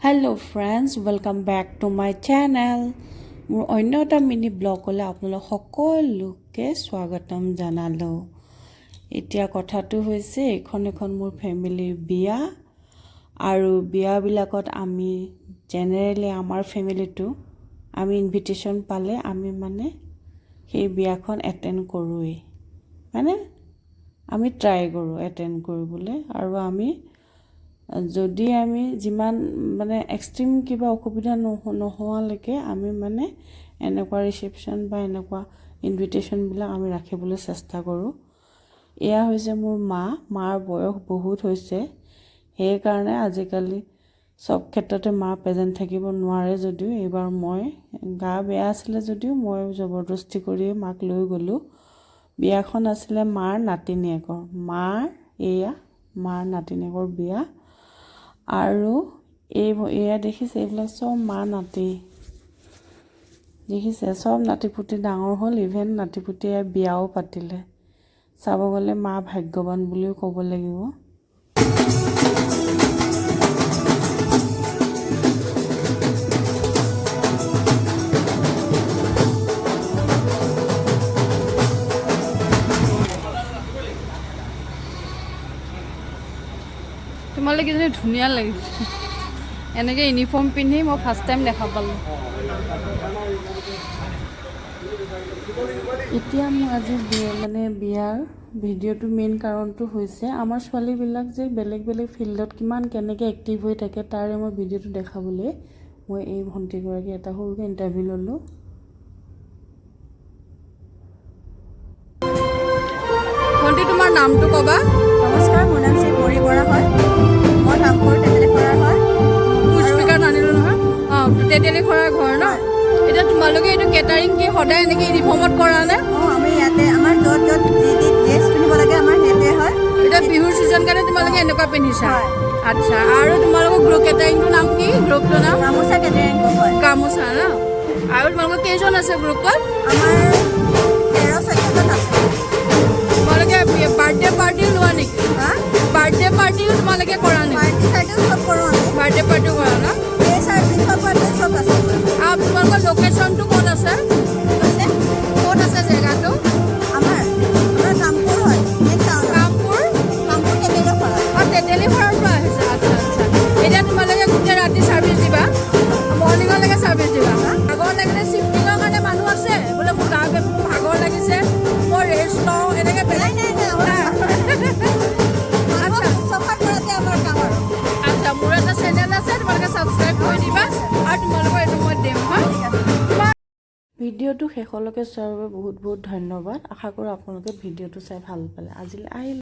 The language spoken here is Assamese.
Hello friends, welcome back to my channel. মোৰ অন্য এটা মিনি ব্লগলৈ আপোনালোক সকলোকে স্বাগতম জনালো। এতিয়া কথাটো হৈছে এখন মোৰ ফ্যামিলিৰ বিয়া আৰু বিয়াবিলাকত আমি জেনাৰেলি আমাৰ ফ্যামিলিটো আমি ইনভিটেশন পালে আমি মানে সেই বিয়াখন এটেন্ড কৰোৱে। মানে আমি ট্ৰাই কৰো এটেন্ড কৰিবলৈ আৰু আমি যদি আমি যিমান মানে এক্সট্ৰিম কিবা অসুবিধা নোহোৱালৈকে আমি মানে এনেকুৱা ৰিসেপশন বা এনেকুৱা ইনভিটেশন বিলাক আমি ৰাখিবলৈ চেষ্টা কৰো। এয়া হৈছে মোৰ মাৰ বয়স বহুত হৈছে, সেই কাৰণে আজিকালি সব ক্ষেত্ৰতে মা প্ৰেজেন্ট থাকিব নোৱাৰে যদিও এইবাৰ মই গা বেয়া আছিল যদিও মই জবৰদস্তি কৰি মাক লৈ গলো। বিয়াখন আছিল মাৰ নাতিনীয়েকৰ, মাৰ নাতিনীয়েকৰ বিয়া আৰু এয়া দেখিছে এইবিলাক সব মা নাতি দেখিছে, সব নাতিপুতি ডাঙৰ হ'ল, ইভেন নাতিপুতিয়ে বিয়াও পাতিলে। চাব গলে মা ভাগ্যৱান বুলিও ক'ব লাগিব। তোমালে কিজনী ধুনীয়া লাগিছে, এনেকে ইউনিফৰ্ম পিন্ধি মই ফাৰ্ষ্ট টাইম দেখা পালোঁ। এতিয়া মই আজি মানে বিয়াৰ ভিডিঅ'টো মেইন কাৰণটো হৈছে আমাৰ ছোৱালীবিলাক যে বেলেগ বেলেগ ফিল্ডত কিমান কেনেকৈ এক্টিভ হৈ থাকে তাৰে মই ভিডিঅ'টো দেখাবলৈ মই এই ভণ্টিগৰাকী এটা সৰুকৈ ইণ্টাৰভিউ ল'লোঁ। ভণ্টি তোমাৰ নামটো ক'বা? নমস্কাৰ, মোৰ নাম শ্ৰী পৰি বৰা হয়। মই কামপুৰ তেতেলী খৰাৰ হয়। স্পীকাৰ নানিলোঁ নহয়। তেতেলী খৰাৰ ঘৰ ন? এতিয়া তোমালোকে এইটো কেটাৰিং কি সদায় এনেকৈ ইউনিফৰ্মত কৰা নে? আমি ইয়াতে আমাৰ য'ত য'ত যি যি ড্ৰেছ পিন্ধিব লাগে আমাৰ সেইটোৱে হয়। এতিয়া বিহুৰ ছিজন কাৰণে তোমালোকে এনেকুৱা পিন্ধিছা? হয়। আচ্ছা, আৰু তোমালোকৰ গ্ৰুপ কেটাৰিংটোৰ নাম কি? গ্ৰুপটোৰ নাম? গামোচা কেটাৰিং গ্ৰুপ হয়। গামোচা ন? আৰু তোমালোকৰ কেইজন আছে গ্ৰুপত? আমাৰ 13-14জন আছে। তোমালোকে বাৰ্থডে পাৰ্টিও লোৱা নেকি? বাৰ্থডে পাৰ্টিও তোমালোকে কৰা নেকি? পাৰ্টি চাৰ্টিও চব কৰোঁ আমি। বাৰ্থডে পাৰ্টিও কৰা ন? এই চাৰ্ভিছ চব পাৰ্টি চব আছে। আৰু তোমালোকৰ লোকেশ্যনটো ক'ত আছে? ক'ত আছে জেগাটো? আমাৰ কামপুৰ হয়, মেইন টাউন। কামপুৰ তেতেলী খৰা। তেতেলী খৰাৰ পৰা আহিছে। আচ্ছা আচ্ছা। এতিয়া তোমালোকে গোটেই ৰাতি ছাৰ্ভিচ দিবা? মৰ্ণিঙলৈকে ছাৰ্ভিচ দিবা? ভাগৰ লাগিলে চিফটিঙৰ কাৰণে মানুহ আছে? বোলে মোৰ ভাগৰ লাগিছে, মই ৰেষ্ট লওঁ, এনেকৈ বেলেগ আচ্ছা, মোৰ এটা চেনেল আছে, তোমালোকে ছাবস্ক্ৰাইব কৰি দিবা আৰু তোমালোকৰ এইটো মই দিম। হয়, ভিডিঅ'টো শেষলৈকে চোৱাৰ বাবে বহুত বহুত ধন্যবাদ। আশা কৰোঁ আপোনালোকে ভিডিঅ'টো চাই ভাল পালে। আজিলৈ আহিলোঁ।